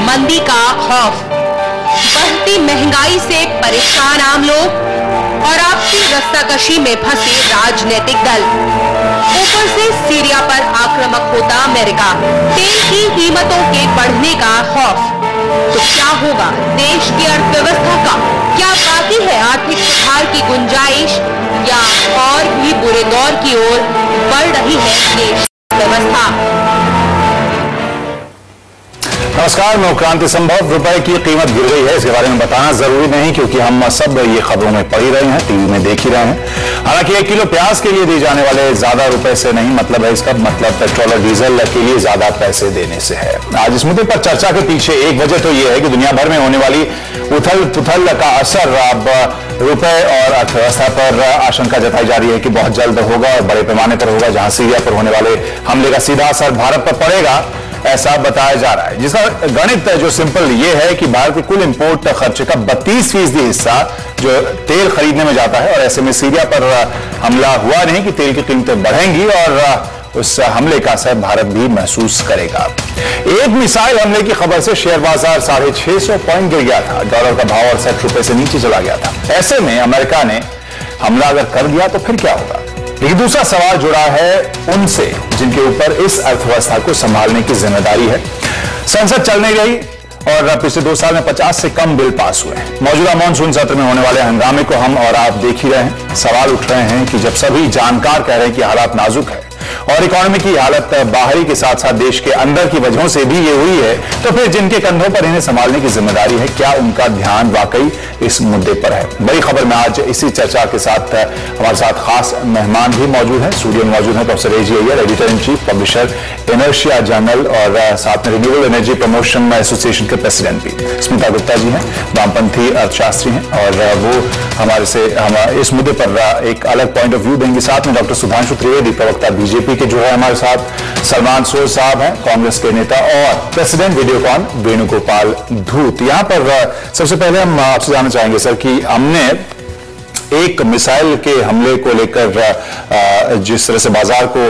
मंदी का खौफ, बढ़ती महंगाई से परेशान आम लोग और आपसी रस्साकशी में फंसे राजनीतिक दल, ऊपर से सीरिया पर आक्रामक होता अमेरिका, तेल की कीमतों के बढ़ने का खौफ। तो क्या होगा देश की अर्थव्यवस्था का? क्या बाकी है आर्थिक सुधार की गुंजाइश या और भी बुरे दौर की ओर बढ़ रही है देश की व्यवस्था? नमस्कार, मैं क्रांति संभव। रुपए की कीमत गिर गई है, इसके बारे में बताना जरूरी नहीं क्योंकि हम सब ये खबरों में पढ़ ही रहे हैं, टीवी में देख ही रहे हैं। हालांकि 1 किलो प्याज के लिए दिए जाने वाले ज्यादा रुपए से नहीं मतलब है, इसका मतलब पेट्रोल और डीजल के लिए ज्यादा पैसे देने से है। आज इस मुद्दे पर चर्चा के पीछे एक वजह तो यह है कि दुनिया भर में होने वाली उथल पुथल का असर अब रुपए और अर्थव्यवस्था पर आशंका जताई जा रही है कि बहुत जल्द होगा और बड़े पैमाने पर होगा, जहां सीरिया पर होने वाले हमले का सीधा असर भारत पर पड़ेगा, ऐसा बताया जा रहा है। जिसका गणित जो सिंपल ये है कि भारत के कुल इंपोर्ट खर्चे का 32% हिस्सा जो तेल खरीदने में जाता है, और ऐसे में सीरिया पर हमला हुआ नहीं कि तेल की कीमतें बढ़ेंगी और उस हमले का असर भारत भी महसूस करेगा। एक मिसाइल हमले की खबर से शेयर बाजार 650 पॉइंट गिर गया था, डॉलर का भाव 68 रुपए से नीचे चला गया था। ऐसे में अमेरिका ने हमला अगर कर दिया तो फिर क्या होगा? लेकिन दूसरा सवाल जुड़ा है उनसे जिनके ऊपर इस अर्थव्यवस्था को संभालने की जिम्मेदारी है। संसद चल नहीं रही और पिछले 2 साल में 50 से कम बिल पास हुए हैं। मौजूदा मानसून सत्र में होने वाले हंगामे को हम और आप देख ही रहे हैं। सवाल उठ रहे हैं कि जब सभी जानकार कह रहे हैं कि हालात नाजुक है और इकोनॉमी की हालत बाहरी के साथ साथ देश के अंदर की वजहों से भी ये हुई है, तो फिर जिनके कंधों पर इन्हें संभालने की जिम्मेदारी है, क्या उनका ध्यान वाकई इस मुद्दे पर है? बड़ी खबर में आज इसी चर्चा के साथ हमारे साथ खास मेहमान भी मौजूद हैं। स्टूडियो में मौजूद हैं professor AG Iyer, editor in chief, publisher inertia journal और साथ में रिन्यूएबल एनर्जी प्रमोशन एसोसिएशन के प्रेसिडेंट भी स्मिता गुप्ता जी हैं, वामपंथी अर्थशास्त्री हैं और वो हमारे से इस मुद्दे पर एक अलग पॉइंट ऑफ व्यू देंगे। साथ में डॉक्टर सुधांशु त्रिवेदी, प्रवक्ता बीजेपी के जो है हमारे साथ, सलमान सोज साहब हैं, कांग्रेस के नेता, और प्रेसिडेंट वीडियोकॉन वेणुगोपाल धूत। यहां पर सबसे पहले हम आपसे जानना चाहेंगे सर कि हमने एक मिसाइल के हमले को लेकर जिस तरह से बाजार के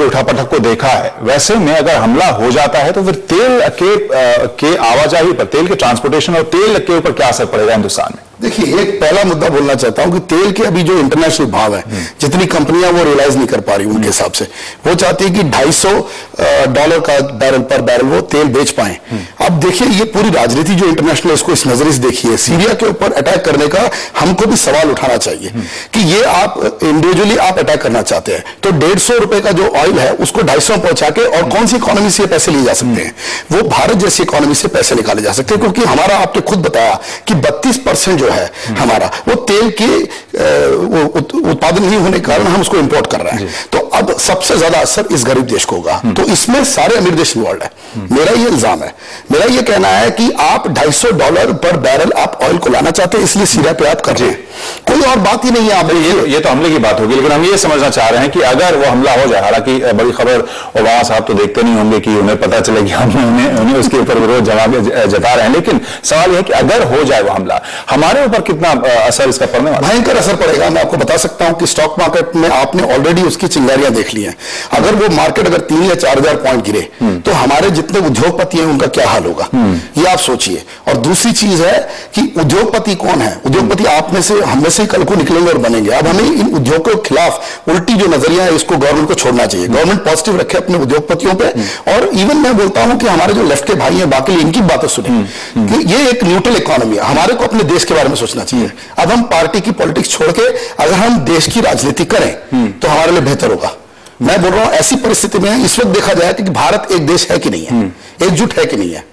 उठापटक को देखा है, वैसे में अगर हमला हो जाता है तो फिर तेल के आवाजाही पर, तेल के ट्रांसपोर्टेशन और तेल के ऊपर क्या असर पड़ेगा हिंदुस्तान में? देखिए, एक पहला मुद्दा बोलना चाहता हूं कि तेल के अभी जो इंटरनेशनल भाव है, जितनी कंपनियां वो रियलाइज नहीं कर पा रही उनके हिसाब से, वो चाहती है कि $250 का बैरल वो तेल बेच पाए। अब देखिए, ये पूरी राजनीति जो इंटरनेशनल इसको इस नजरिए से देखिए, सीरिया के ऊपर अटैक करने का हमको भी सवाल उठाना चाहिए कि ये आप इंडिविजुअली आप अटैक करना चाहते हैं तो $150 का जो ऑयल है उसको 250 पहुंचा के, और कौन सी इकोनॉमी से पैसे लिए जा सकते हैं? वो भारत जैसी इकोनॉमी से पैसे निकाले जा सकते हैं, क्योंकि हमारा, आपने खुद बताया कि 32% जो है हमारा, वो तेल के उत्पादन नहीं होने के कारण हम उसको इंपोर्ट कर रहे हैं। तो अब सबसे ज्यादा असर इस गरीब देश को होगा। तो इसमें सारे अमीर देश इन्वॉल्व है। मेरा ये इल्जाम है, मेरा ये कहना है कि आप $250 पर बैरल आप ऑयल को लाना चाहते हैं, इसलिए सीरिया पे आप कर रहे हैं, कोई और बात ही नहीं है। आप ये तो हमले की बात होगी, लेकिन हम ये समझना चाह रहे हैं कि अगर वो हमला हो जाए, हालांकि बड़ी खबर ओबामा साहब तो देखते नहीं होंगे कि उन्हें पता चले कि हम उन्हें उसके ऊपर विरोध जता रहे हैं, लेकिन सवाल यह कि अगर हो जाए वो हमला, हमारे ऊपर कितना असर इसका पड़ने वाला? भयंकर असर पड़ेगा। मैं आपको बता सकता हूं कि स्टॉक मार्केट में आपने ऑलरेडी उसकी चिंगारियां देख ली हैं। अगर वो मार्केट अगर 3 या 4,000 पॉइंट गिरे तो हमारे जितने उद्योगपति हैं उनका क्या हाल होगा, ये आप सोचिए। और दूसरी चीज है कि उद्योगपति कौन है? उद्योगपति आप में से, हम में से कल को निकलेंगे और बनेंगे। अब हमें इन उद्योगों के खिलाफ उल्टी जो नजरिया है इसको गवर्नमेंट को छोड़ना चाहिए। गवर्नमेंट पॉजिटिव रखे अपने उद्योगपतियों पे, और इवन मैं बोलता हूं कि हमारे जो लेफ्ट के भाई हैं बाकी इनकी बातें सुने कि ये एक न्यूट्रल इकोनॉमी है, हमारे को अपने देश के बारे में सोचना चाहिए। अब हम पार्टी की पॉलिटिक्स छोड़ के अगर हम देश की राजनीति करें तो हमारे लिए बेहतर होगा। मैं बोल रहा हूं ऐसी परिस्थिति में इस वक्त देखा जाए कि भारत एक देश है कि नहीं है, एकजुट है कि नहीं है।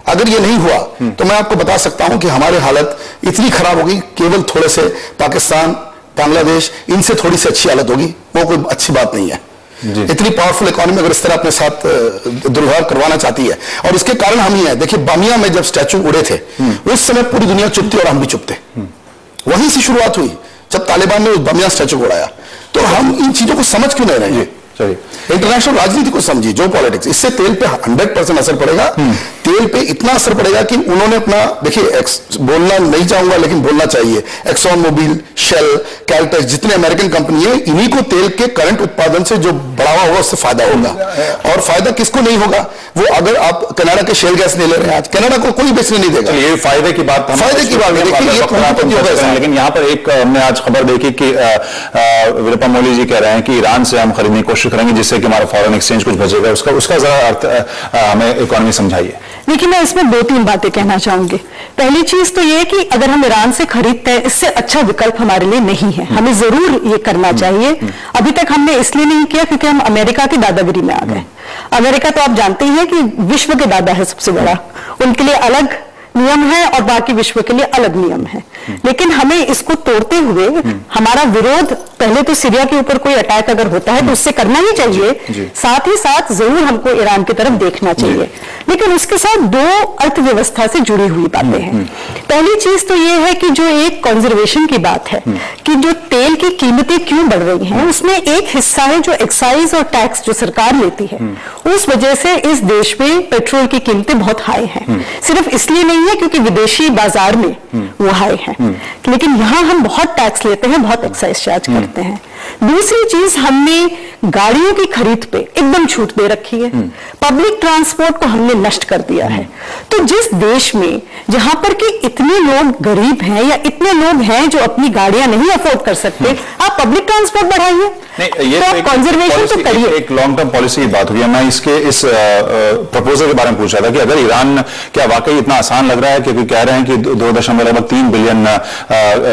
अगर ये नहीं हुआ तो मैं आपको बता सकता हूं कि हमारी हालत इतनी खराब होगी, केवल थोड़े से पाकिस्तान, बांग्लादेश, इनसे थोड़ी सी अच्छी हालत होगी, वो कोई अच्छी बात नहीं है। इतनी पावरफुल इकोनॉमी अगर इस तरह अपने साथ दुर्व्यवहार करवाना चाहती है, और इसके कारण हम ही हैं। देखिए, बामिया में जब स्टैचू उड़े थे उस समय पूरी दुनिया चुप थी और हम भी चुप थे। वहीं से शुरुआत हुई जब तालिबान ने उस बामिया स्टैचू को उड़ाया। तो हम इन चीजों को समझ क्यों नहीं रहे? इंटरनेशनल राजनीति को समझिए, जो पॉलिटिक्स, इससे तेल पे 100% असर पड़ेगा। तेल पे इतना असर पड़ेगा कि उन्होंने अपना, देखिए बोलना नहीं चाहूंगा लेकिन बोलना चाहिए, एक्सॉन मोबिल, शेल, कैल्टेक्स, जितने अमेरिकन कंपनी है, इन्हीं को तेल के करंट उत्पादन से जो बढ़ावा होगा उससे फायदा होगा। और फायदा किसको नहीं होगा? वो अगर आप कनाडा के शेल गैस नहीं ले रहे हैं आज, कनाडा को कोई बेचने नहीं देगा। ये फायदे की बात, फायदे की बात है, लेकिन यहाँ पर एक हमने आज खबर देखी कि वीरप्पा मोइली जी कह रहे हैं कि ईरान से हम खरीदने की कोशिश करेंगे जिससे कि हमारा फॉरेन एक्सचेंज कुछ बचेगा। उसका जरा अर्थ हमें इकोनॉमी समझाइए। देखिए, मैं इसमें 2-3 बातें कहना चाहूंगी। पहली चीज तो ये कि अगर हम ईरान से खरीदते हैं, इससे अच्छा विकल्प हमारे लिए नहीं है, हमें जरूर ये करना चाहिए। अभी तक हमने इसलिए नहीं किया क्योंकि हम अमेरिका की दादागिरी में आ गए। अमेरिका तो आप जानते ही हैं कि विश्व के दादा है सबसे बड़ा, उनके लिए अलग नियम है और बाकी विश्व के लिए अलग नियम है। लेकिन हमें इसको तोड़ते हुए हमारा विरोध, पहले तो सीरिया के ऊपर कोई अटैक अगर होता है तो उससे करना ही चाहिए, साथ ही साथ जरूर हमको ईरान की तरफ देखना चाहिए। लेकिन उसके साथ 2 अर्थव्यवस्था से जुड़ी हुई बातें हैं। पहली चीज तो ये है कि जो एक कंजर्वेशन की बात है कि जो तेल की कीमतें क्यों बढ़ रही हैं, उसमें एक हिस्सा है जो एक्साइज और टैक्स जो सरकार लेती है, उस वजह से इस देश में पेट्रोल की कीमतें बहुत हाई हैं। सिर्फ इसलिए नहीं है क्योंकि विदेशी बाजार में वो हाई है, लेकिन यहां हम बहुत टैक्स लेते हैं, बहुत एक्साइज चार्ज करते हैं। दूसरी चीज, हमने गाड़ियों की खरीद पे एकदम छूट दे रखी है, पब्लिक ट्रांसपोर्ट को हमने नष्ट कर दिया है। तो जिस देश में जहां पर कि इतने लोग गरीब हैं या इतने लोग हैं जो अपनी गाड़ियां नहीं अफोर्ड कर सकते, आप पब्लिक ट्रांसपोर्ट बढ़ाइए। ये तो कंजर्वेशन तो करिए, एक लॉन्ग टर्म पॉलिसी की बात हुई है। मैं इस प्रपोजल के बारे में पूछ रहा था कि अगर ईरान, क्या वाकई इतना आसान लग रहा है? क्योंकि कह रहे हैं कि 2.3 बिलियन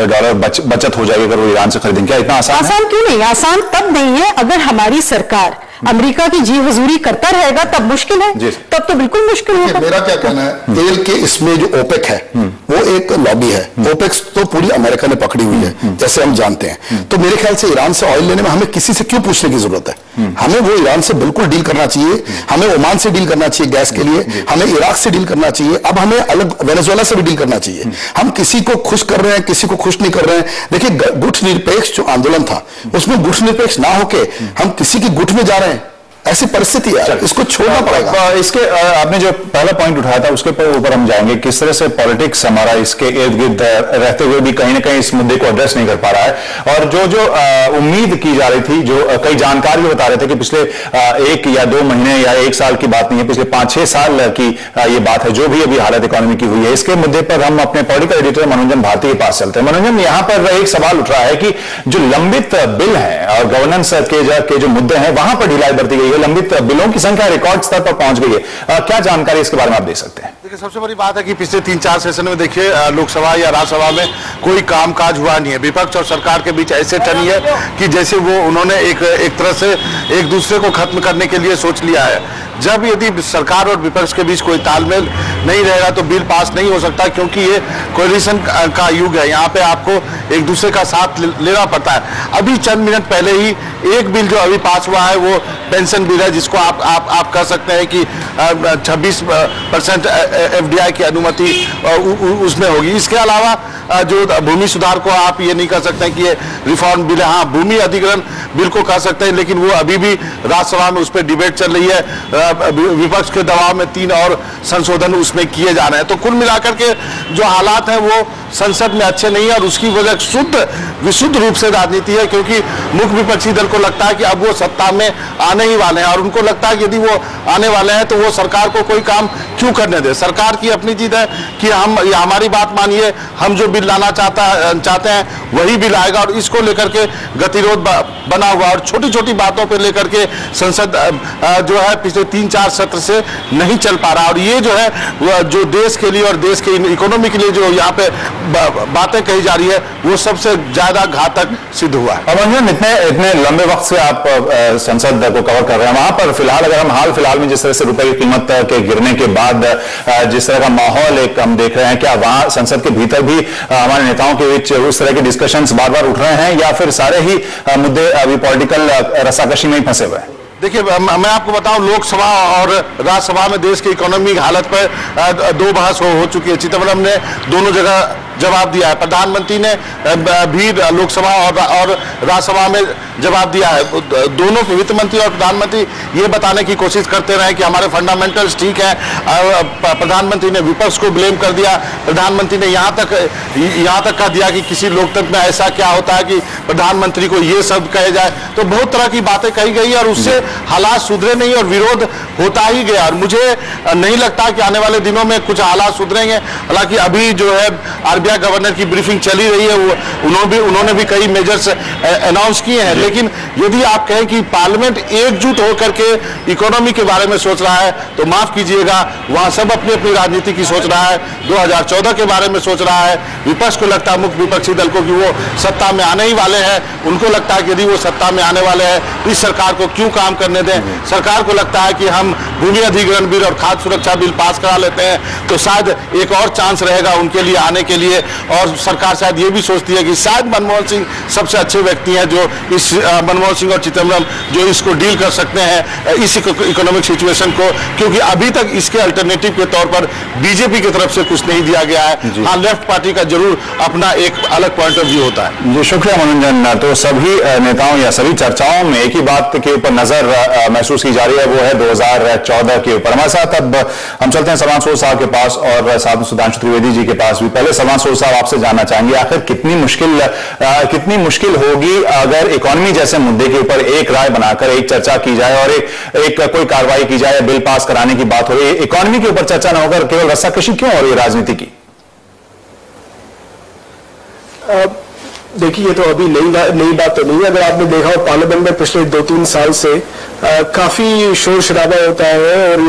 डॉलर बचत हो जाएगी अगर वो ईरान से खरीदेंगे। क्या इतना आसान क्यों नहीं? आसान तब नहीं है अगर हमारी सरकार अमेरिका की जी हजूरी करता रहेगा, तब मुश्किल है, तब तो बिल्कुल मुश्किल होगा। मेरा क्या कहना है, तेल के इसमें जो ओपेक है वो एक लॉबी है। ओपेक तो पूरी अमेरिका ने पकड़ी हुई है, जैसे हम जानते हैं। तो मेरे ख्याल से ईरान से ऑयल लेने में हमें किसी से क्यों पूछने की जरूरत है? हमें वो ईरान से बिल्कुल डील करना चाहिए, हमें ओमान से डील करना चाहिए गैस के लिए, हमें इराक से डील करना चाहिए, अब हमें अलग वेनेजुएला से भी डील करना चाहिए। हम किसी को खुश कर रहे हैं, किसी को खुश नहीं कर रहे हैं। देखिए, गुट निरपेक्ष जो आंदोलन था उसमें गुट निरपेक्ष ना होके हम किसी की गुट में जा रहे हैं, ऐसी परिस्थिति है, इसको छोड़ना पड़ेगा। इसके आपने जो पहला पॉइंट उठाया था उसके ऊपर हम जाएंगे, किस तरह से पॉलिटिक्स हमारा इसके इर्द गिर्द रहते हुए भी कहीं ना कहीं इस मुद्दे को एड्रेस नहीं कर पा रहा है। और जो उम्मीद की जा रही थी, जो कई जानकार भी बता रहे थे कि पिछले 1 या 2 महीने या 1 साल की बात नहीं है, पिछले 5-6 साल की ये बात है, जो भी अभी हालत इकोनॉमी की हुई है। इसके मुद्दे पर हम अपने पॉलिटिकल एडिटर मनोरंजन भारती के पास चलते हैं। मनोरंजन, यहाँ पर एक सवाल उठ रहा है कि जो लंबित बिल है और गवर्नेंस के जो मुद्दे हैं वहां पर ढिलाई बरती गई है, लंबित बिलों की संख्या रिकॉर्ड स्तर पर पहुंच गई है। क्या जानकारी इसके बारे में आप दे सकते हैं? देखिए, सबसे बड़ी बात है कि पिछले 3-4 सेशन में देखिए लोकसभा या राज्यसभा में कोई कामकाज हुआ नहीं है। विपक्ष और सरकार के बीच ऐसे टनी है कि जैसे वो उन्होंने एक तरह से एक दूसरे को खत्म करने के लिए सोच लिया है। जब यदि सरकार और विपक्ष के बीच कोई तालमेल नहीं रहेगा तो बिल पास नहीं हो सकता, क्योंकि ये कोलिशन का युग है। यहाँ पे आपको एक दूसरे का साथ लेना पड़ता है। अभी चंद मिनट पहले ही एक बिल जो अभी पास हुआ है वो पेंशन बिल है, जिसको आप कह सकते हैं कि 26% FDI की अनुमति उसमें होगी। इसके अलावा जो भूमि सुधार को आप ये नहीं कह सकते कि ये रिफॉर्म बिल है। हाँ, भूमि अधिग्रहण बिल को कह सकते हैं, लेकिन वो अभी भी राज्यसभा में उस पर डिबेट चल रही है। विपक्ष के दबाव में 3 और संशोधन उसमें किए जा रहे हैं। तो कुल मिलाकर के जो हालात हैं वो संसद में अच्छे नहीं है, और उसकी वजह विशुद्ध रूप से राजनीति है, क्योंकि मुख्य विपक्षी दल को लगता है कि अब वो सत्ता में आने ही वाले हैं, और उनको लगता है कि यदि वो आने वाले हैं तो वो सरकार को कोई काम क्यों करने दे। सरकार की अपनी जिद है कि हमारी बात मानिए, हम जो बिल लाना चाहते हैं वही बिल आएगा, और इसको लेकर के गतिरोध बना हुआ, और छोटी छोटी बातों पर लेकर के संसद जो है पिछले 3-4 सत्र से नहीं चल पा रहा। और ये जो है जो देश के लिए और देश के इकोनॉमी के लिए जो यहाँ पे बातें कही जा रही है वो सबसे ज्यादा घातक सिद्ध हुआ है। अब इतने लंबे वक्त से आप संसद को कवर कर रहे हैं, वहां पर फिलहाल अगर हम हाल फिलहाल में जिस तरह से रुपए की कीमत के गिरने के बाद जिस तरह का माहौल एक हम देख रहे हैं, क्या वहां संसद के भीतर भी हमारे नेताओं के बीच उस तरह के डिस्कशंस बार बार उठ रहे हैं, या फिर सारे ही मुद्दे अभी पॉलिटिकल रस्साकशी में ही फंसे हुए हैं? देखिए, मैं आपको बताऊं, लोकसभा और राज्यसभा में देश की इकोनॉमी की हालत पर 2 बहस हो चुकी है। चिदम्बरम ने दोनों जगह जवाब दिया है। प्रधानमंत्री ने भी लोकसभा और राज्यसभा में जवाब दिया है। दोनों वित्त मंत्री और प्रधानमंत्री ये बताने की कोशिश करते रहे कि हमारे फंडामेंटल्स ठीक है। प्रधानमंत्री ने विपक्ष को ब्लेम कर दिया। प्रधानमंत्री ने यहाँ तक कह दिया कि किसी लोकतंत्र में ऐसा क्या होता है कि प्रधानमंत्री को ये शब्द कहे जाए। तो बहुत तरह की बातें कही गई और उससे हालात सुधरे नहीं और विरोध होता ही गया। और मुझे नहीं लगता कि आने वाले दिनों में कुछ हालात सुधरेंगे। हालांकि अभी जो है आरबीआई गवर्नर की ब्रीफिंग चली रही है, उन्होंने भी कई मेजर्स अनाउंस किए हैं। लेकिन यदि आप कहें कि पार्लियामेंट एकजुट होकर के इकोनॉमी के बारे में सोच रहा है तो माफ कीजिएगा, वहां सब अपनी अपनी राजनीति की सोच रहा है। 2014 के बारे में सोच रहा है। विपक्ष को लगता है, मुख्य विपक्षी दल को, कि वो सत्ता में आने ही वाले हैं। उनको लगता है कि यदि वो सत्ता में आने वाले हैं तो इस सरकार को क्यों काम करने दें। सरकार को लगता है कि हम भूमि अधिग्रहण बिल और खाद्य सुरक्षा बिल पास करा लेते हैं तो शायद एक और चांस रहेगा उनके लिए आने के लिए। और सरकार शायद ये भी सोचती है कि शायद मनमोहन सिंह सबसे अच्छे व्यक्ति हैं जो इस मनमोहन सिंह और चिदम्बरम जो इसको डील कर सकते हैं इस इकोनॉमिक सिचुएशन को, क्योंकि अभी तक इसके अल्टरनेटिव के तौर पर बीजेपी की तरफ से कुछ नहीं दिया गया है। हाँ, लेफ्ट पार्टी का जरूर अपना एक अलग पॉइंट ऑफ व्यू होता है। जी शुक्रिया मनोरंजन। तो सभी नेताओं या सभी चर्चाओं में एक ही बात के ऊपर नजर महसूस की जा रही है, वो है 2014 के ऊपर। हमारे साथ अब हम चलते हैं सलमान सोल साहब के पास और साथ में सुधांशु त्रिवेदी जी के पास भी। पहले सलमान सोल साहब आपसे जानना चाहेंगे, आखिर कितनी मुश्किल होगी अगर इकोनॉमी जैसे मुद्दे के ऊपर एक राय बनाकर एक चर्चा की जाए और एक कोई कार्रवाई की जाए, बिल पास कराने की बात हो रही है, इकोनॉमी के ऊपर चर्चा न होकर केवल रस्साकशी क्यों हो रही है राजनीति की? देखिए, ये तो अभी नई बात तो नहीं है। अगर आपने देखा हो पार्लियामेंट में पिछले 2-3 साल से काफी शोर शराबा होता है और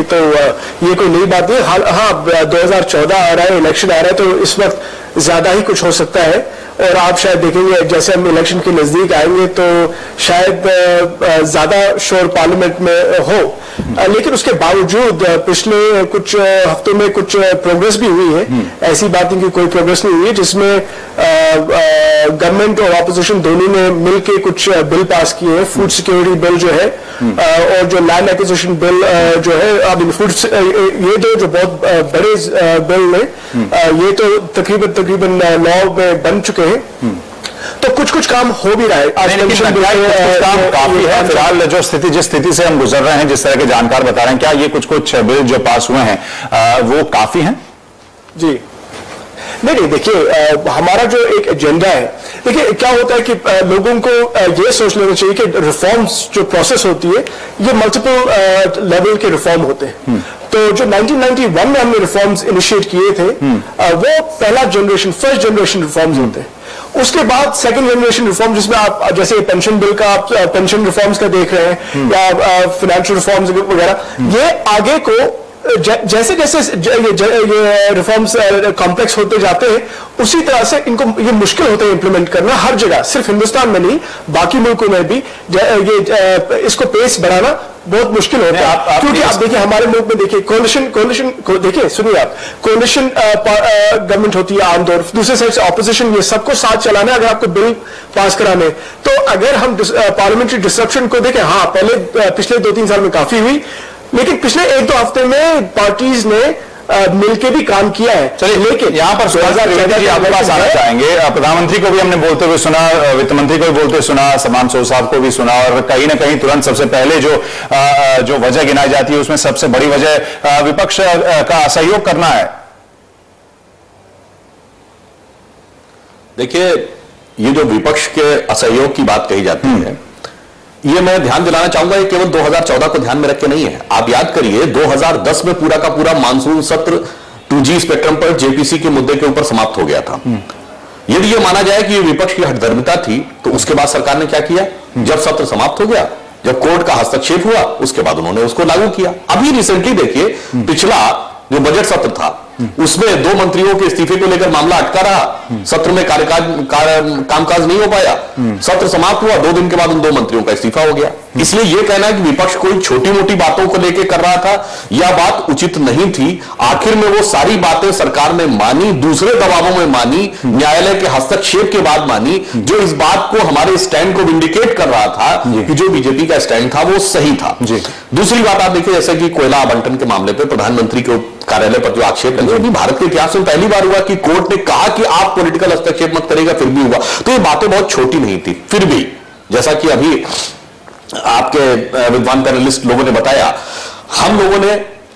ये कोई नई बात नहीं है। हाँ, 2014 आ रहा है, इलेक्शन आ रहा है, तो इस वक्त ज्यादा ही कुछ हो सकता है। और आप शायद देखेंगे जैसे हम इलेक्शन के नजदीक आएंगे तो शायद ज्यादा शोर पार्लियामेंट में हो। लेकिन उसके बावजूद पिछले कुछ हफ्तों में कुछ प्रोग्रेस भी हुई है। ऐसी बात नहीं कि कोई प्रोग्रेस नहीं हुई है, जिसमें गवर्नमेंट और ऑपोजिशन दोनों ने मिलकर कुछ बिल पास किए हैं। फूड सिक्योरिटी बिल जो है और जो लैंड एक्विजिशन बिल जो है, अब फूड ये दो जो बहुत बड़े बिल ने, ये तो तकरीबन लॉ में बन चुके हैं। तो कुछ काम हो भी रहा है। आज काम काफी है। फिलहाल जो जिस स्थिति से हम गुजर रहे हैं, जिस तरह के जानकार बता रहे हैं, क्या ये कुछ बिल जो पास हुए हैं वो काफी हैं? जी नहीं, देखिए हमारा जो एक एजेंडा है, देखिए क्या होता है कि लोगों को ये सोच लेना चाहिए कि रिफॉर्म्स जो प्रोसेस होती है ये मल्टीपल लेवल के रिफॉर्म होते हैं। तो जो 1991 में हमने रिफॉर्म्स इनिशिएट किए थे वो फर्स्ट जनरेशन रिफॉर्म्स होते हैं। उसके बाद सेकंड जनरेशन रिफॉर्म, जिसमें आप जैसे पेंशन बिल का आप पेंशन रिफॉर्म्स का देख रहे हैं या फाइनेंशियल रिफॉर्म्स वगैरह, ये आगे को जैसे जैसे ये रिफॉर्म्स कॉम्प्लेक्स होते जाते हैं उसी तरह से इनको ये मुश्किल होता है इंप्लीमेंट करना हर जगह, सिर्फ हिंदुस्तान में नहीं बाकी मुल्कों में भी ये इसको पेस बढ़ाना बहुत मुश्किल होता है। क्योंकि आप देखिए हमारे मुल्क में देखिए कोalition देखिए, सुनिए आप, कोaliशन गवर्नमेंट होती है आमतौर, दूसरे साइड से ऑपोजिशन, ये सबको साथ चलाना है अगर आपको बिल पास कराने। तो अगर हम पार्लियामेंट्री डिसरप्शन को देखें, हाँ पहले पिछले 2-3 साल में काफी हुई, लेकिन पिछले 1-2 हफ्ते में पार्टीज ने मिलकर भी काम किया है। चलिए, लेकिन यहाँ पर 2014 जी आपके पास आना चाहेंगे। प्रधानमंत्री को भी हमने बोलते हुए सुना, वित्त मंत्री को भी बोलते सुना, सलमान सोल साहब को भी सुना, और कहीं ना कहीं तुरंत सबसे पहले जो वजह गिनाई जाती है उसमें सबसे बड़ी वजह विपक्ष का असहयोग करना है। देखिए, ये जो विपक्ष के असहयोग की बात कही जाती है, ये मैं ध्यान दिलाना चाहूंगा, ये केवल 2014 को ध्यान में रख के नहीं है। आप याद करिए 2010 में पूरा का पूरा मानसून सत्र 2G स्पेक्ट्रम पर जेपीसी के मुद्दे के ऊपर समाप्त हो गया था। यदि ये माना जाए कि ये विपक्ष की हठधर्मिता थी, तो उसके बाद सरकार ने क्या किया? जब सत्र समाप्त हो गया, जब कोर्ट का हस्तक्षेप हुआ, उसके बाद उन्होंने उसको लागू किया। अभी रिसेंटली देखिए, पिछला जो बजट सत्र था उसमें 2 मंत्रियों के इस्तीफे को लेकर मामला अटका रहा, सत्र में कामकाज नहीं हो पाया। सत्र समाप्त हुआ, 2 दिन के बाद उन 2 मंत्रियों का इस्तीफा हो गया। इसलिए यह कहना कि विपक्ष कोई छोटी मोटी बातों को लेकर कर रहा था, यह बात उचित नहीं थी। आखिर में वो सारी बातें सरकार ने मानी, दूसरे दबावों में मानी, न्यायालय के हस्तक्षेप के बाद मानी, जो इस बात को, हमारे स्टैंड को विंडिकेट कर रहा था कि जो बीजेपी का स्टैंड था वो सही था। दूसरी बात आप देखिए, जैसे कि कोयला आवंटन के मामले पर प्रधानमंत्री के कार्यालय पर जो आक्षेप लगे, कि भारत के इतिहास में पहली बार हुआ कि कोर्ट ने कहा कि आप पॉलिटिकल हस्तक्षेप मत करेगा, फिर भी हुआ। तो ये बातें बहुत छोटी नहीं थी। फिर भी जैसा कि अभी आपके विद्वान पैनलिस्ट लोगों ने बताया, हम लोगों ने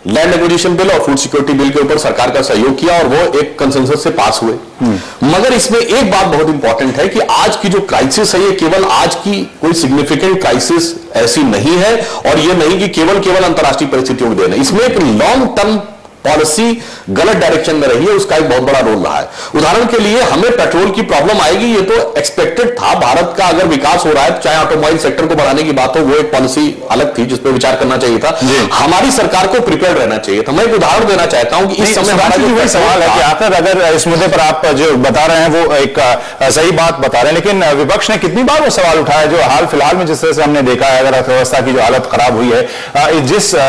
लैंड एक्विजिशन बिल और फूड सिक्योरिटी बिल के ऊपर सरकार का सहयोग किया और वो एक कंसेंसस से पास हुए। मगर इसमें एक बात बहुत इंपॉर्टेंट है कि आज की जो क्राइसिस है, ये केवल आज की कोई सिग्निफिकेंट क्राइसिस ऐसी नहीं है, और ये नहीं कि केवल अंतर्राष्ट्रीय परिस्थितियों को देना। इसमें एक लॉन्ग टर्म पॉलिसी गलत डायरेक्शन में रही है, उसका एक बहुत बड़ा रोल रहा है। उदाहरण के लिए, हमें पेट्रोल की प्रॉब्लम आएगी, ये तो एक्सपेक्टेड था। भारत का अगर विकास हो रहा है, चाहे ऑटोमोबाइल सेक्टर को बढ़ाने की बात हो, वो एक पॉलिसी अलग थी जिस पर विचार करना चाहिए था। हमारी सरकार को प्रिपेयर रहना चाहिए था। मैं एक उदाहरण देना चाहता हूं कि इस समय वही सवाल है कि आखिर अगर इस मुद्दे पर आप जो बता रहे हैं वो एक सही बात बता रहे हैं, लेकिन विपक्ष ने कितनी बार वो सवाल उठाया, जो हाल फिलहाल में जिस तरह से हमने देखा है, अगर अर्थव्यवस्था की जो हालत खराब हुई है,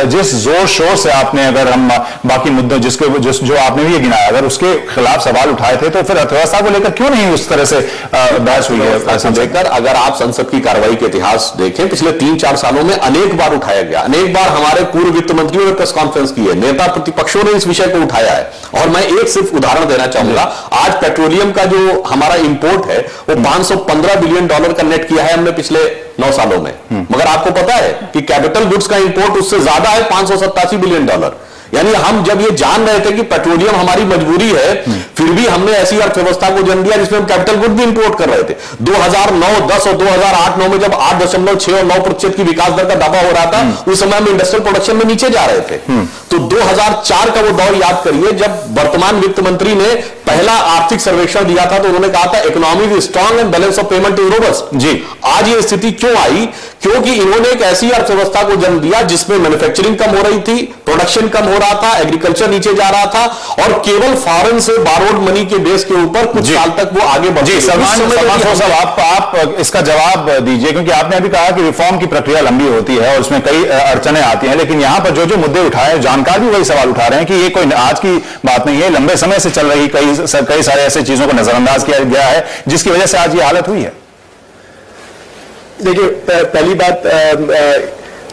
जिस जोर शोर से आपने, अगर हम बाकी मुद्दों जो आपने भी ये गिनाया, अगर उसके खिलाफ सवाल उठाए थे, तो फिर अर्थव्यवस्था को लेकर क्यों नहीं उस तरह से बहस हुई है? अगर आप संसद की कार्रवाई के इतिहास देखें, पिछले 3-4 सालों में अनेक बार उठाया गया, अनेक बार हमारे पूर्व वित्त मंत्रियों ने प्रेस कॉन्फ्रेंस की है, नेता प्रतिपक्षों ने इस विषय को उठाया है। और मैं एक सिर्फ उदाहरण देना चाहूंगा, आज पेट्रोलियम का जो हमारा इंपोर्ट है वो $515 बिलियन का नेट किया है हमने पिछले 9 सालों में। मगर आपको पता है कि कैपिटल गुड्स का इंपोर्ट उससे ज्यादा है, $587 बिलियन। यानी हम जब ये जान रहे थे कि पेट्रोलियम हमारी मजबूरी है, फिर भी हमने ऐसी अर्थव्यवस्था को जन्म दिया जिसमें हम कैपिटल गुड भी इंपोर्ट कर रहे थे। 2009-10 और 2008-9 में जब 8.6 और 9% की विकास दर का दावा हो रहा था, उस समय हम इंडस्ट्रियल प्रोडक्शन में नीचे जा रहे थे। तो 2004 का वो दौर याद करिए, जब वर्तमान वित्त मंत्री ने पहला आर्थिक सर्वेक्षण दिया था, तो उन्होंने कहा था economy is strong and balance of payment is robust. जी, आज ये स्थिति क्यों आई? क्योंकि इन्होंने एक ऐसी अर्थव्यवस्था को जन्म दिया जिसमें मैन्युफैक्चरिंग कम हो रही थी, प्रोडक्शन कम हो रहा था, एग्रीकल्चर नीचे जा रहा था, और केवल फॉरेन से बारोड मनी के बेस के ऊपर कुछ साल तक वो आगे बढ़ गए। साहब, आप इसका जवाब दीजिए, क्योंकि आपने अभी कहा कि रिफॉर्म की प्रक्रिया लंबी होती है और उसमें कई अड़चने आती हैं, लेकिन यहां पर जो मुद्दे उठाए, जानकार भी वही सवाल उठा रहे हैं कि ये कोई आज की बात नहीं है, लंबे समय से चल रही कई सारे ऐसे चीजों को नजरअंदाज किया गया है जिसकी वजह से आज ये हालत हुई है। देखिए, पहली बात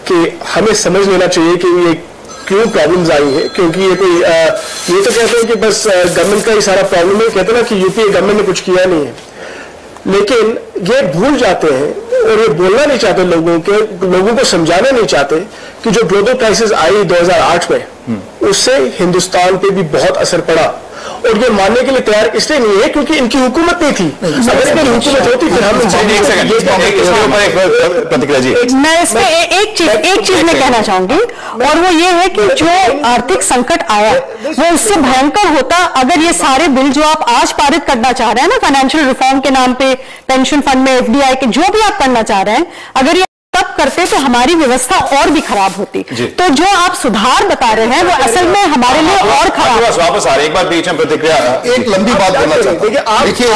कि हमें समझ लेना चाहिए कि ये क्यों प्रॉब्लम्स आई है, क्योंकि ये कोई ये तो कहते हैं कि बस गवर्नमेंट का ही सारा प्रॉब्लम है, कहते हैं ना कि यूपीए गवर्नमेंट ने कुछ किया नहीं है, लेकिन ये भूल जाते हैं और ये बोलना नहीं चाहते, लोगों को समझाना नहीं चाहते कि जो ग्लोबल क्राइसिस आई 2008 में, उससे हिंदुस्तान पे भी बहुत असर पड़ा। और ये मानने के लिए तैयार इसलिए नहीं है क्योंकि इनकी हुकूमत नहीं थी। अगर इनकी हुकूमत होती फिर हम प्रतिक्रिया जी, मैं इसमें एक चीज मैं कहना चाहूंगी, और वो ये है कि जो आर्थिक संकट आया वो इससे भयंकर होता अगर ये सारे बिल जो आप आज पारित करना चाह रहे हैं ना, फाइनेंशियल रिफॉर्म के नाम पे, पेंशन फंड में एफडीआई के जो भी आप करना चाह रहे हैं, अगर ये तब करते तो हमारी व्यवस्था और भी खराब होती। तो जो आप सुधार बता रहे हैं वो असल में हमारे लिए और खराब। वापस आ रहे, एक बार बीच में प्रतिक्रिया, एक लंबी बात बोलना चाहता हूं। देखिए,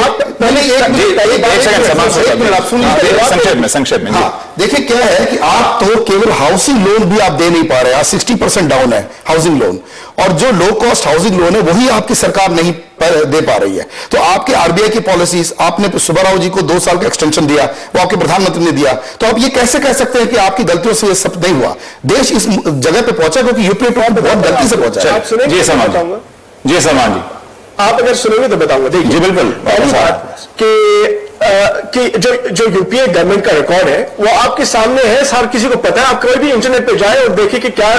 संक्षेप में देखिए क्या है कि आप तो केवल हाउसिंग लोन भी आप दे नहीं पा रहे, 60% डाउन है हाउसिंग लोन, और जो लो कॉस्ट हाउसिंग लोन है वही आपकी सरकार नहीं दे पा रही है। तो आपके आरबीआई की पॉलिसीज, आपने सुब्बाराव जी को 2 साल का एक्सटेंशन दिया, वो आपके प्रधानमंत्री ने दिया, तो आप ये कैसे कह सकते हैं कि आपकी गलतियों से ये सब नहीं हुआ? देश इस जगह पे पहुंचा क्योंकि यूपीए टॉप पे बहुत गलती से पहुंचा। जी सलमान जी, आप अगर सुनोगे तो बताऊंगा। देखिए, जी बिल्कुल, पहली बात कि जो यूपीए गवर्नमेंट का रिकॉर्ड है वो आपके सामने है, हर किसी को पता है। आप कभी भी इंटरनेट पे जाए और देखिए कि क्या,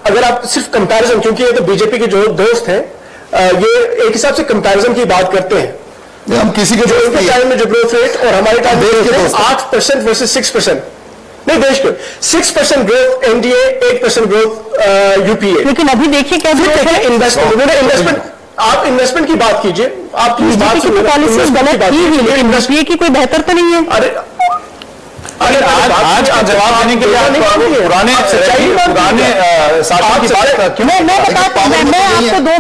अगर आप सिर्फ कंपैरिजन, क्योंकि ये तो बीजेपी के जो दोस्त हैं ये एक हिसाब से कंपैरिजन की बात करते हैं, हम किसी के टाइम में जो ग्रोथ रेट और हमारे टाइम में 8% वर्सेस 6%, नहीं देश के 6% ग्रोथ एनडीए, 8% ग्रोथ यूपीए। लेकिन अभी देखिए क्या इन्वेस्टमेंट, आप इन्वेस्टमेंट की बात कीजिए, आप पॉलिसी गलत की हुई, लेकिन यूपीए की कोई बेहतर तो नहीं है। अरे आज का जवाब देने के लिए पुराने शासन की बात क्यों? मैं बताता हूं, मैं आपको दो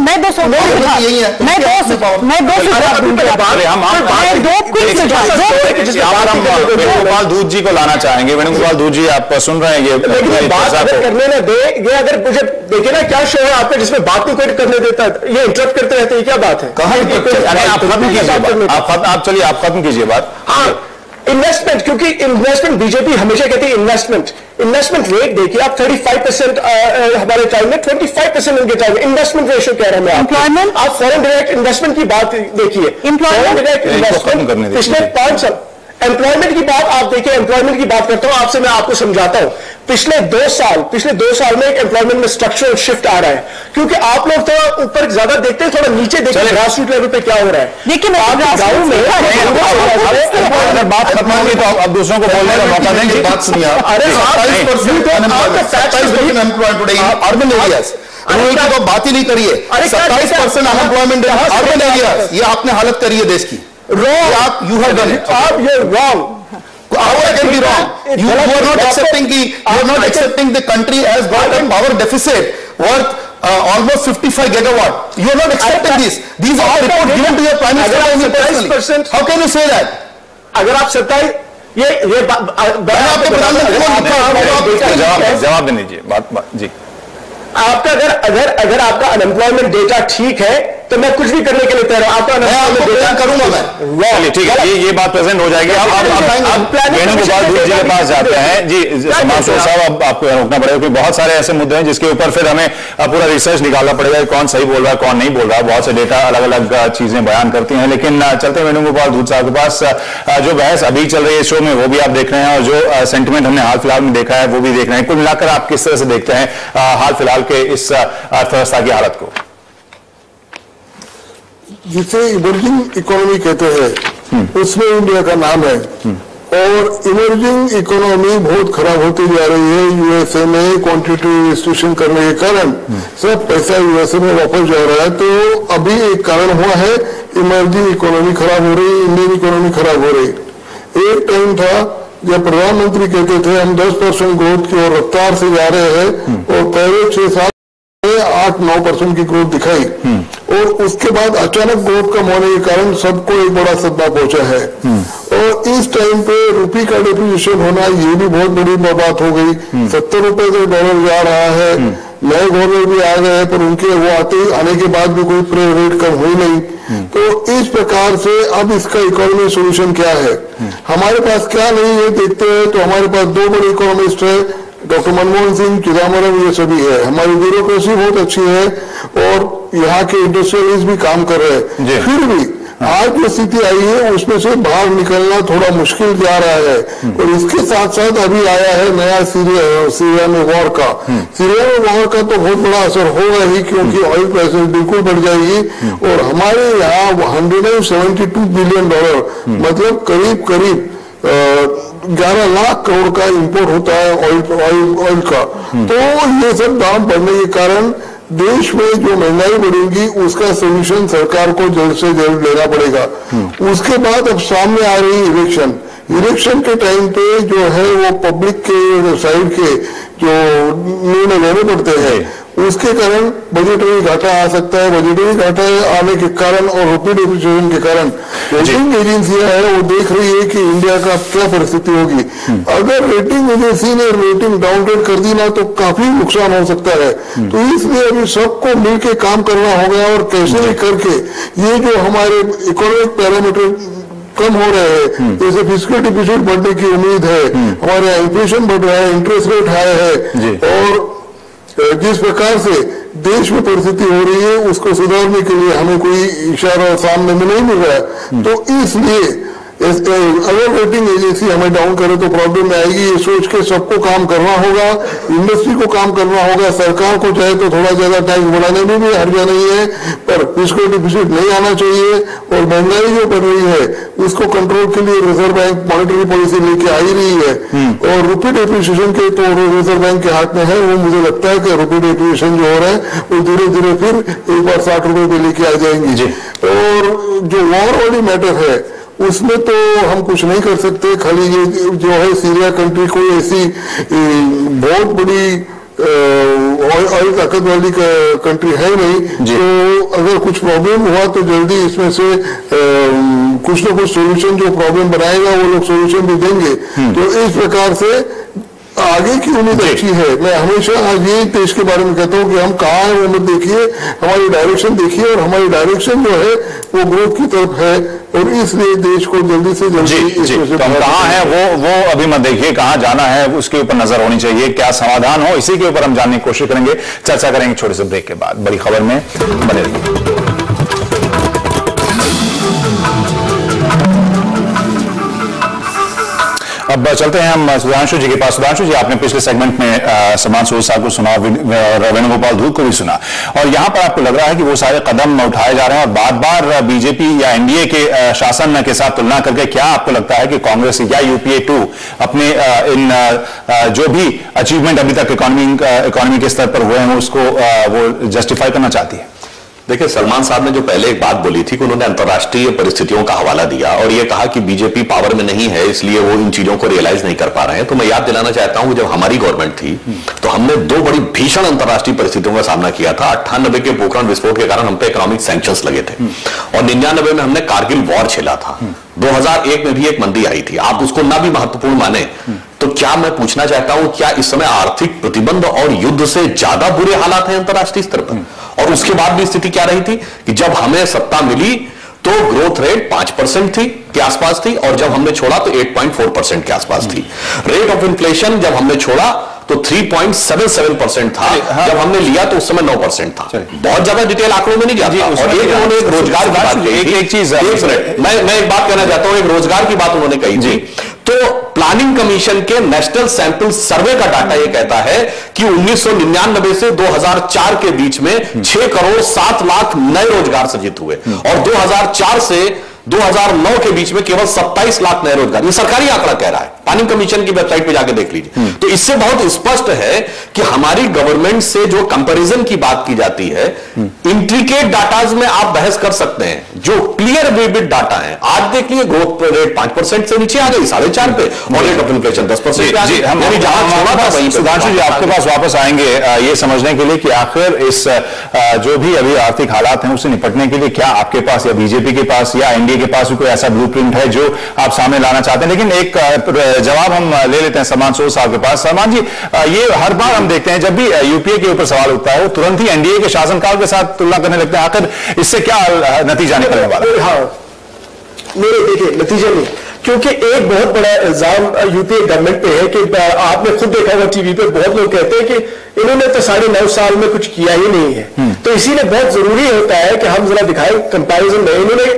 वेणुगोपाल दूध जी को लाना चाहेंगे। वेणुगोपाल दूध जी, आप सुन रहे हैं ये बात करने ना दे। ये अगर मुझे देखिए ना क्या शो है आपका जिसमें बात नहीं कोई करने देता, ये इंटरप्ट करते रहते हैं, क्या बात है? आप खत्म कीजिए, आप खत्म कीजिए बात। हाँ, इन्वेस्टमेंट, क्योंकि इन्वेस्टमेंट बीजेपी हमेशा कहती है इन्वेस्टमेंट रेट देखिए आप 35% हमारे टाइम में, 25% उनके टाइम में इन्वेस्टमेंट रेशियो कह रहे हैं। एम्प्लॉयमेंट, आप फॉरेन डायरेक्ट इन्वेस्टमेंट की बात देखिए, फॉरेन डायरेक्ट इन्वेस्टमेंट पिछले 5 साल, एम्प्लॉयमेंट की बात आप देखिए, एम्प्लॉयमेंट की बात करता हूं आपसे, मैं आपको समझाता हूं। पिछले 2 साल में एम्प्लॉयमेंट में स्ट्रक्चरल शिफ्ट आ रहा है, क्योंकि आप लोग थोड़ा ऊपर ज्यादा देखते हैं, थोड़ा नीचे देखते हैं ग्रास रूट लेवल पे क्या हो रहा है। देखिए गाँव में अगर बात खत्म होगी तो अब दूसरों को बोलने का मौका देंगे। बात सुनिए आप। अरे 27% unemployment today in urban areas, rural की तो बात ही नहीं करिए। 27% अनएम्प्लॉयमेंट अर्बन एरियाज, ये आपने हालत करी है देश की। Wrong. You have done it. You're wrong. How I can be wrong? You are not accepting the country has got a power deficit worth almost 55 gigawatt. You are not accepting this. These are the reports given to your prime minister personally. How can you say that? अगर आप 27 ये आपके प्रधानमंत्री जवाब देने दीजिए बात जी। आपका अगर आपका अनएम्प्लॉयमेंट डेटा ठीक है तो मैं कुछ भी करने के लिए तैयार हूं। आपका अनएम्प्लॉयमेंट डेटा करूंगा मैं। चलिए ठीक है, ये बात प्रेजेंट हो जाएगी। अब वेणुगोपाल दूध जी के पास जाते हैं। जी समाशोर साहब, अब आपको रोकना पड़ेगा क्योंकि बहुत सारे ऐसे मुद्दे हैं जिसके ऊपर फिर हमें पूरा रिसर्च निकालना पड़ेगा, कौन सही बोल रहा है कौन नहीं बोल रहा है। बहुत से डेटा अलग अलग चीजें बयान करती हैं। लेकिन चलते हैं वेणुगोपाल दूध साहब के पास। जो बहस अभी चल रही है शो में वो भी आप देख रहे हैं, और जो सेंटिमेंट हमने हाल फिलहाल में देखा है वो भी देख रहे हैं। कुल मिलाकर आप किस तरह से देखते हैं हाल फिलहाल के इस अर्थव्यवस्था की हालत को? जिसे इमर्जिंग इकोनॉमी कहते हैं उसमें इंडिया का नाम है, और इमर्जिंग इकोनॉमी बहुत खराब होती जा रही है। यूएसए में क्वांटिटेटिव रिस्ट्रिक्शन करने के कारण सब पैसा यूएसए में वापस जा रहा है। तो अभी एक कारण हुआ है, इमर्जिंग इकोनॉमी खराब हो रही, इंडियन इकोनॉमी खराब हो रही। एक टाइम था जब प्रधानमंत्री कहते थे हम 10% ग्रोथ की ओर रफ्तार से जा रहे हैं, और पहले 6 साल 8-9% की ग्रोथ दिखाई, और उसके बाद अचानक ग्रोथ कम होने के कारण सबको एक बड़ा सदमा पहुंचा है। और इस टाइम पे रुपये का डिप्रिसिएशन होना ये भी बहुत बड़ी बात हो गई। 70 रुपए से डॉलर जा रहा है। नए गवर्नर भी आ गए हैं, पर उनके वो आने के बाद भी कोई रेट कम हुई नहीं। तो इस प्रकार से अब इसका इकोनॉमी सोल्यूशन क्या है, हमारे पास क्या नहीं है देखते हैं। तो हमारे पास 2 बड़े इकोनॉमिस्ट है, डॉक्टर मनमोहन सिंह, चिदम्बरम, ये सभी है। हमारी ब्यूरोक्रेसी बहुत अच्छी है और यहाँ के इंडस्ट्रियलिस्ट भी काम कर रहे हैं। फिर भी आज जो स्थिति आई है उसमें से बाहर निकलना थोड़ा मुश्किल जा रहा है। और इसके साथ साथ अभी आया है नया सीरिया में वॉर का। सीरिया में वॉर का तो बहुत बड़ा असर होगा ही, क्योंकि ऑयल प्राइसेस बिल्कुल बढ़ जाएगी। और हमारे यहाँ $172 बिलियन, मतलब करीब 11 लाख करोड़ का इंपोर्ट होता है ऑयल का। तो ये सब दाम बढ़ने के कारण देश में जो महंगाई बढ़ेगी उसका सोल्यूशन सरकार को जल्द से जल्द लेना पड़ेगा। उसके बाद अब सामने आ रही इलेक्शन के टाइम पे जो है वो पब्लिक के साइड के जो निर्णय लेने पड़ते हैं, उसके कारण बजटरी घाटा आ सकता है। बजटरी घाटा आने के कारण और रुपये डिप्रिसिएशन के कारण रेटिंग एजेंसियां है वो देख रही है कि इंडिया का क्या परिस्थिति होगी। अगर रेटिंग एजेंसी ने रेटिंग डाउनग्रेड कर दी ना तो काफी नुकसान हो सकता है। तो इसलिए अभी सबको मिलकर काम करना होगा, और कैसे भी करके ये जो हमारे इकोनॉमिक पैरामीटर कम हो रहे हैं, जैसे फिस्कल डिफिसिट बढ़ने की उम्मीद है, हमारे इन्फ्लेशन बढ़ रहा है, इंटरेस्ट रेट हाई है, और जिस प्रकार से देश में परिस्थिति हो रही है उसको सुधारने के लिए हमें कोई इशारा सामने में नहीं मिल रहा है। तो इसलिए अगर रेटिंग एजेंसी हमें डाउन करे तो प्रॉब्लम आएगी। ये सोच के सबको काम करना होगा, इंडस्ट्री को काम करना होगा। सरकार को चाहे तो थोड़ा ज्यादा टैक्स बढ़ाने में भी हर्जा नहीं है, पर फिस्कल डिफिसिट नहीं आना चाहिए। और महंगाई जो बढ़ रही है उसको कंट्रोल के लिए रिजर्व बैंक मॉनेटरी पॉलिसी लेके आ ही रही है, और रुपये डिप्रिसिएशन के तो रिजर्व बैंक के हाथ में है। वो मुझे लगता है कि रुपये डिप्रिसिएशन जो हो रहा है वो धीरे धीरे फिर एक बार 60 रुपए पे लेके आ जाएंगे। और जो वॉर वाली मैटर है उसमें तो हम कुछ नहीं कर सकते। खाली ये जो है सीरिया कंट्री कोई ऐसी बहुत बड़ी ऑयल ताकत वाली कंट्री है नहीं, तो अगर कुछ प्रॉब्लम हुआ तो जल्दी इसमें से कुछ ना कुछ सोल्यूशन, जो प्रॉब्लम बनाएगा वो लोग सोल्यूशन भी देंगे। तो इस प्रकार से आगे की उम्मीद अच्छी है। मैं हमेशा आज ये देश के बारे में कहता हूँ कि हम कहाँ हैं वो मत देखिए, हमारी डायरेक्शन देखिए, और हमारी डायरेक्शन जो है वो ग्रोथ की तरफ है, और इसलिए देश को जल्दी से जल्दी तो हम कहाँ हैं वो अभी मत देखिए, कहाँ जाना है उसके ऊपर नजर होनी चाहिए, क्या समाधान हो इसी के ऊपर हम जानने की कोशिश करेंगे। चर्चा करेंगे छोटे से ब्रेक के बाद। बड़ी खबर में बने रहिए। अब चलते हैं हम सुधांशु जी के पास। सुधांशु जी, आपने पिछले सेगमेंट में सलमान सूद साहब को सुना और वेणुगोपाल धूत को भी सुना, और यहां पर आपको लग रहा है कि वो सारे कदम उठाए जा रहे हैं, और बार बार बीजेपी या एनडीए के शासन के साथ तुलना करके क्या आपको लगता है कि कांग्रेस या यूपीए 2 अपने इन जो भी अचीवमेंट अभी तक इकोनॉमी के स्तर पर हुए हैं उसको वो जस्टिफाई करना चाहती है? देखिए, सलमान साहब ने जो पहले एक बात बोली थी कि उन्होंने अंतर्राष्ट्रीय परिस्थितियों का हवाला दिया और यह कहा कि बीजेपी पावर में नहीं है इसलिए वो इन चीजों को रियलाइज नहीं कर पा रहे हैं। तो मैं याद दिलाना चाहता हूं, जब हमारी गवर्नमेंट थी तो हमने 2 बड़ी भीषण अंतर्राष्ट्रीय परिस्थितियों का सामना किया था। 98 के पोखरण विस्फोट के कारण हम पे इकोनॉमिक सैंक्शंस लगे थे, और 99 में हमने कारगिल वॉर झेला था। 2001 में भी एक मंदी आई थी, आप उसको ना भी महत्वपूर्ण माने तो क्या मैं पूछना चाहता हूं, क्या इस समय आर्थिक प्रतिबंध और युद्ध से ज्यादा बुरे हालात हैं अंतर्राष्ट्रीय स्तर पर? और उसके बाद भी स्थिति क्या रही थी कि जब हमें सत्ता मिली तो ग्रोथ रेट 5% थी के आसपास थी, और जब हमने छोड़ा तो 8.4% के आसपास थी। रेट ऑफ इन्फ्लेशन जब हमने छोड़ा तो 3.77% था, जब हमने लिया तो उस समय 9% था। बहुत ज्यादा डिटेल आंकड़ों में नहीं जाता। और उन्होंने एक रोजगार की बात कही, एक चीज मैं एक बात कहना चाहता हूं, एक रोजगार की बात उन्होंने कही थी। तो प्लानिंग कमीशन के नेशनल सैंपल सर्वे का डाटा यह कहता है कि 1999 से 2004 के बीच में 6 करोड़ 7 लाख नए रोजगार सृजित हुए, और 2004 से 2009 के बीच में केवल 27 लाख नए रोजगार। ये सरकारी आंकड़ा कह रहा है, प्लानिंग कमीशन की वेबसाइट पे जाके देख लीजिए। तो इससे बहुत स्पष्ट है कि हमारी गवर्नमेंट से जो कंपैरिजन की बात की जाती है, इंट्रिकेट डाटाज में आप बहस कर सकते हैं, जो क्लियर विविड डाटा है। आज देख लिए ग्रोथ रेट 5% से नीचे आ गई 4.5 पे, और रेट ऑफ इन्फ्लेशन 10% पे आ गई। हम जहां छोड़ा था वहीं। सुधांशु जी, आपके पास वापस आएंगे ये समझने के लिए कि आखिर इस जो भी अभी आर्थिक हालात हैं उससे निपटने के लिए क्या आपके पास या बीजेपी के पास या एनडीए के पास भी कोई ऐसा ब्लूप्रिंट है जो आप सामने लाना चाहते हैं? लेकिन एक जवाब हम ले लेते हैं सलमान सूद साहब के पास। सलमान जी, ये हर बार हम देखते हैं जब भी यूपीए के ऊपर सवाल उठता है वो तुरंत ही एनडीए के शासनकाल के साथ तुलना करने लगते हैं। आखिर इससे क्या नतीजा निकलने वाला है? हाँ, मेरे देखिए नतीजा नहीं, क्योंकि एक बहुत बड़ा इल्जाम यूपीए गवर्नमेंट पे है कि आपने खुद देखा होगा टीवी पे, बहुत लोग कहते हैं कि इन्होंने तो 9.5 साल में कुछ किया ही नहीं है। तो इसीलिए बहुत जरूरी होता है कि हम जरा दिखाएं कंपैरिजन में। इन्होंने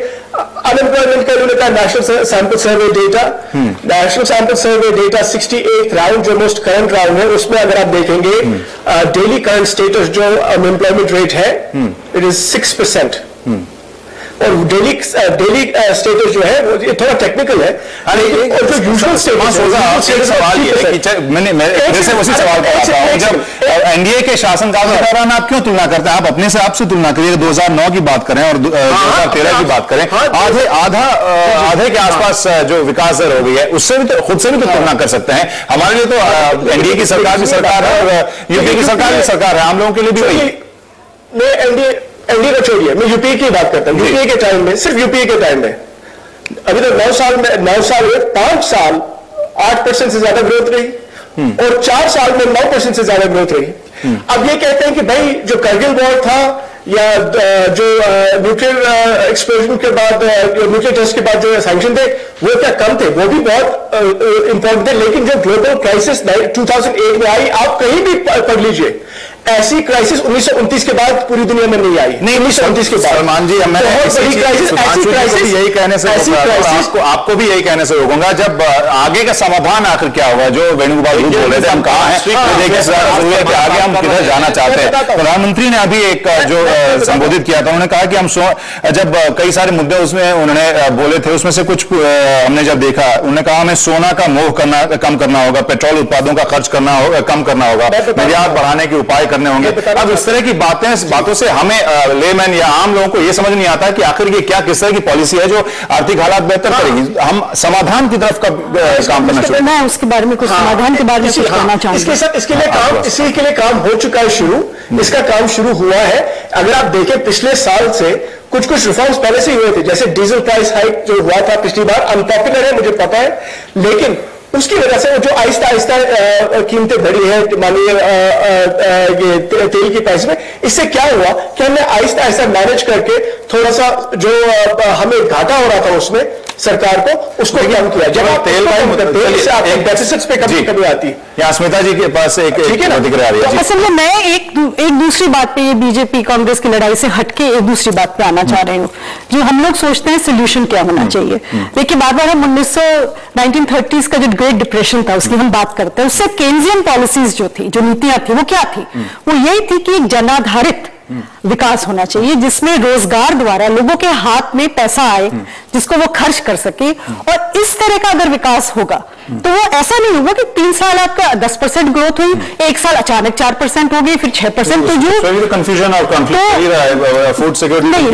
अनएम्प्लॉयमेंट का इन्होंने कहा national sample survey data, national sample survey data 68th round जो मोस्ट करंट राउंड है, उसमें अगर आप देखेंगे डेली करंट स्टेटस जो अनएम्प्लॉयमेंट रेट है इट इज 6%, और डेली स्टेटस जो है वो थोड़ा टेक्निकल है। और जो यूजुअल सवाल ये है कि मैंने से उसी सवाल पर आता हूं, जब एनडीए के शासनकाल के दौरान आप क्यों तुलना करते हैं? आप अपने से आपसे तुलना करिए, 2009 की बात करें और 2013 की बात करें, आधे के आसपास जो विकास दर हो गई है उससे भी तो खुद से भी तो तुलना कर सकते हैं। हमारे लिए तो एनडीए की सरकार भी सरकार है और यूपीए की सरकार भी सरकार है, आम लोगों के लिए भी वही। एनडीए को छोड़िए, मैं यूपीए की बात करता हूं। यूपीए के टाइम में, सिर्फ यूपीए के टाइम में अभी तो 9 साल में 5 साल 8% से ज्यादा ग्रोथ रही, और 4 साल में 9% से ज्यादा ग्रोथ रही। अब ये कहते हैं कि भाई जो करगिल वॉर था या जो न्यूक्लियर एक्सप्लोजन के बाद, न्यूक्लियर टेस्ट के बाद जो सैंक्शन थे वो क्या कम थे? वो भी बहुत इंपॉर्टेंट थे। लेकिन जो ग्लोबल क्राइसिस 2008 में आई, आप कहीं भी पढ़ लीजिए, ऐसी क्राइसिस 1929 के बाद पूरी दुनिया में नहीं आई। नहीं, 1929 के बाद। सलमान जी, मैं यही कहने से आपको भी यही कहने से रोकूंगा, जब आगे का समाधान आखिर क्या होगा? जो वेणुगोपाल धूत बोल रहे थे, हम कहाँ हैं, देखिए जरूरी है कि आगे हम किधर जाना चाहते हैं। प्रधानमंत्री ने अभी एक जो संबोधित किया था, उन्होंने कहा कि हम जब कई सारे मुद्दे उसमें उन्होंने बोले थे, उसमें से कुछ हमने जब देखा, उन्होंने कहा हमें सोना का मोह कम करना होगा, पेट्रोल उत्पादों का खर्च कम करना होगा, निर्यात बढ़ाने के उपाय करने होंगे। अब इस तरह की बातों से हमें लेमैन या आम लोगों को यह समझ नहीं आता कि आखिर ये क्या किस तरह की पॉलिसी है जो आर्थिक हालात बेहतर करेगी। हम समाधान की तरफ काम करना शुरू। मैं उसके बारे में कुछ समाधान के बारे में कुछ कहना चाहूंगा। इसके लिए काम हो चुका है शुरू, इसका काम शुरू हुआ है। अगर आप देखें पिछले साल से कुछ रिफॉर्म्स पहले से ही हुए थे, जैसे डीजल प्राइस हाइक जो हुआ था पिछली बार, अनपॉपुलर है मुझे पता है, लेकिन उसकी वजह से जो आहिस्ता आहिस्ता कीमतें बढ़ी है, मानिए ये तेल की प्राइस में, इससे क्या हुआ कि हमने आहिस्ता आहिस्ता मैनेज करके थोड़ा सा जो हमें घाटा हो रहा था उसमें सरकार को, उसको कम किया। जब आप तेल से आप डेफिसिट्स पे कमी आती है। या स्मिता जी के पास एक प्रतिक्रिया आ रही है। असल में मैं एक दूसरी बात पे, ये बीजेपी कांग्रेस की लड़ाई से हटके एक दूसरी बात पे आना चाह रही हूँ। जो हम लोग सोचते हैं सोल्यूशन क्या होना चाहिए, देखिए बार बार हम 1930s का जो ग्रेट डिप्रेशन था उसकी हम बात करते हैं। उससे केन्जियन पॉलिसीज जो थी, जो नीतियां थी, वो क्या थी? वो यही थी कि एक जनाधारित विकास होना चाहिए जिसमें रोजगार द्वारा लोगों के हाथ में पैसा आए जिसको वो खर्च कर सके। और इस तरह का अगर विकास होगा तो वो ऐसा नहीं होगा कि 3 साल आपका 10% ग्रोथ हुई, एक साल अचानक 4% हो गई, फिर 6%। तो जो कंफ्यूजन और कॉन्फ्लिक्ट फूड सिक्योरिटी नहीं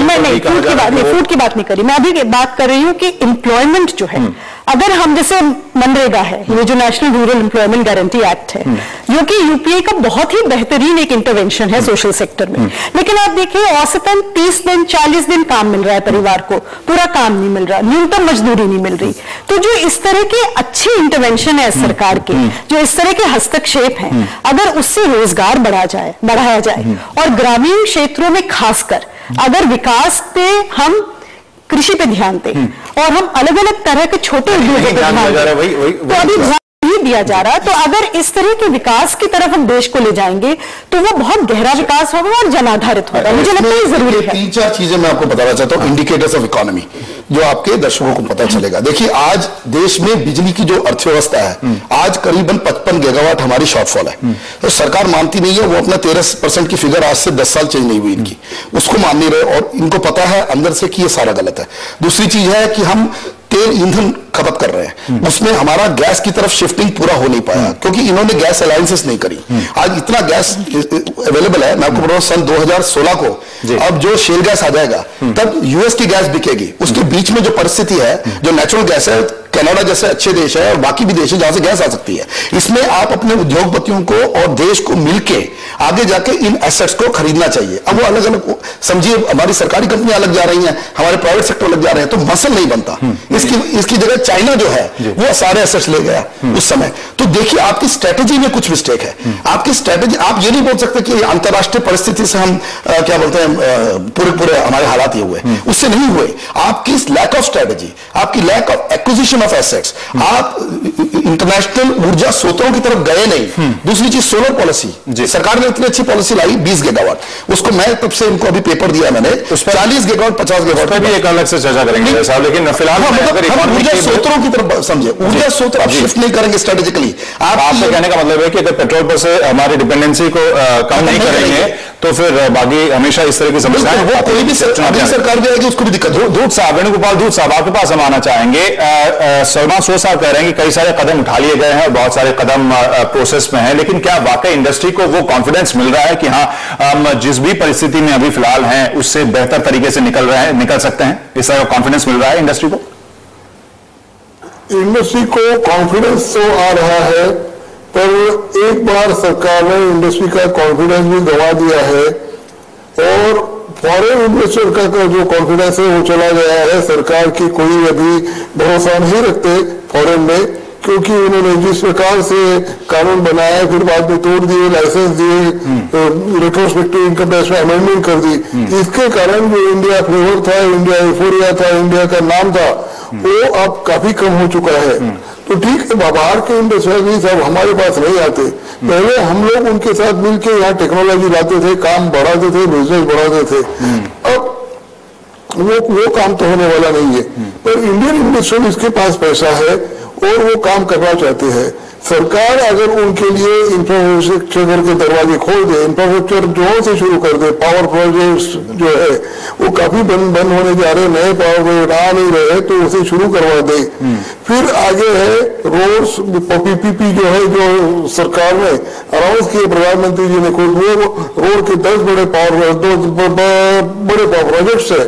फूड की बात नहीं करी मैं, अभी बात कर रही हूँ कि एम्प्लॉयमेंट जो है, अगर हम जैसे मनरेगा है, ये जो national rural employment guarantee act है, जो कि यूपीए का बहुत ही बेहतरीन एक इंटरवेंशन है सोशल सेक्टर में, लेकिन आप देखिए औसतन 30 दिन 40 दिन काम मिल रहा है परिवार को, पूरा काम नहीं मिल रहा, न्यूनतम मजदूरी नहीं मिल रही। तो जो इस तरह के अच्छे इंटरवेंशन है सरकार के, जो इस तरह के हस्तक्षेप हैं, अगर उससे रोजगार बढ़ाया जाए और ग्रामीण क्षेत्रों में खासकर अगर विकास पे हम कृषि पे ध्यान दें और हम अलग अलग तरह के छोटे उद्योगों पे ध्यान दें, तो अभी ध्यान नहीं दिया जा रहा। तो अगर इस तरह के विकास की तरफ हम देश को ले जाएंगे तो वो बहुत गहरा विकास होगा और जनाधारित होगा। मुझे लगता है जरूरी है। 3-4 चीजें मैं आपको बताना चाहता हूँ, इंडिकेटर्स ऑफ इकोनॉमी, जो आपके दर्शकों को पता चलेगा। देखिए आज देश में बिजली की जो अर्थव्यवस्था है, आज करीबन 55 गीगावाट हमारी शॉर्टफॉल है। तो सरकार मानती नहीं है, वो अपना 13% की फिगर आज से 10 साल चेंज नहीं हुई इनकी, उसको मान नहीं रहे और इनको पता है अंदर से कि ये सारा गलत है। दूसरी चीज है कि हम तेल ईंधन खपत कर रहे हैं, उसमें हमारा गैस की तरफ शिफ्टिंग पूरा हो नहीं पाया क्योंकि इन्होंने गैस अलायंसेस नहीं करी। आज इतना गैस अवेलेबल है, मैं आपको बताऊं सन 2016 को अब जो शेल गैस आ जाएगा तब यूएस की गैस बिकेगी। उसके बीच में जो परिस्थिति है, जो नेचुरल गैस है, कनाडा जैसे अच्छे देश है और बाकी भी देश है जहां से गैस आ सकती है। इसमें आप अपने उद्योगपतियों को और देश को मिलके आगे जाके इन एसेट्स को खरीदना चाहिए। अब वो अलग अलग समझिए, हमारी सरकारी कंपनियां अलग जा रही हैं, हमारे प्राइवेट सेक्टर अलग जा रहे हैं, तो मसल नहीं बनता। इसकी जगह चाइना जो है वो सारे एसेट्स ले गया उस समय। तो देखिए आपकी स्ट्रेटेजी में कुछ मिस्टेक है। आपकी स्ट्रेटेजी, आप ये नहीं बोल सकते कि अंतरराष्ट्रीय परिस्थिति से हम क्या बोलते हैं पूरे हमारे हालात ये हुए, उससे नहीं हुए। आपकी लैक ऑफ स्ट्रेटेजी, आपकी lack of acquisition of assets, आप इंटरनेशनल ऊर्जा स्रोतों की तरफ गए नहीं। दूसरी चीज सोलर पॉलिसी, सरकार ने इतनी अच्छी पॉलिसी लाई 20 गीगावाट, उसको मैं तब से इनको अभी पेपर दिया मैंने, 40 गीगावाट 50 गीगावाट भी एक अलग से चर्चा करेंगे साहब, लेकिन फिलहाल ऊर्जा स्रोतों की तरफ समझे, ऊर्जा स्रोत आप शिफ्ट नहीं करेंगे स्ट्रेटेजिकली। आपसे कहने का मतलब है कि अगर पेट्रोल पर से हमारी डिपेंडेंसी को कम नहीं करेंगे तो फिर बाकी हमेशा इस तरह की समस्याएं, वो कोई भी सरकार भी आएगी उसको भी दिक्कत हो। दूध साहब, वेणुगोपाल दूध साहब, आपके पास हम आना चाहेंगे। सलमान सोह साहब कह रहे हैं कि कई सारे कदम उठा लिए गए हैं और बहुत सारे कदम प्रोसेस में हैं, लेकिन क्या वाकई इंडस्ट्री को वो कॉन्फिडेंस मिल रहा है कि हाँ हम जिस भी परिस्थिति में अभी फिलहाल हैं उससे बेहतर तरीके से निकल सकते हैं? इस तरह का कॉन्फिडेंस मिल रहा है इंडस्ट्री को? इंडस्ट्री को कॉन्फिडेंस तो आ रहा है, पर एक बार सरकार ने इंडस्ट्री का कॉन्फिडेंस भी गंवा दिया है और फॉरेन इन्वेस्टर का जो कॉन्फिडेंस है वो चला गया है। सरकार की कोई अभी भरोसा नहीं रखते फॉरेन में, क्योंकि उन्होंने जिस प्रकार से कानून बनाया फिर बाद में तोड़ दिए, लाइसेंस दिए, रेट्रोस्पेक्टिव इनकम टैक्स में अमेंडमेंट कर दी। इसके कारण जो इंडिया फ्लेवर था, इंडिया यूफोरिया था, इंडिया का नाम था, वो अब काफी कम हो चुका है। तो ठीक है, बाहर के इंडस्ट्रियलिस्ट अब हमारे पास नहीं आते। पहले हम लोग उनके साथ मिलकर यहाँ टेक्नोलॉजी लाते थे, काम बढ़ाते थे, बिजनेस बढ़ाते थे। अब वो काम तो होने वाला नहीं है। पर इंडियन इंडस्ट्रियलिस्ट के पास पैसा है और वो काम करना चाहते हैं। सरकार अगर उनके लिए इंफ्रास्ट्रक्चर के दरवाजे खोल दे, इंफ्रास्ट्रक्चर जोर से शुरू कर दे, पावर प्रोजेक्ट्स जो है वो काफी बंद होने जा रहे, नए पावर प्रोजेक्ट आ नहीं रहे, तो उसे शुरू करवा दे। फिर आगे है रोड्स, पीपीपी जो है, जो सरकार ने अनाउंस किए, प्रधानमंत्री जी ने खुद, वो रोड के 10 बड़े पावर प्रोजेक्ट्स है,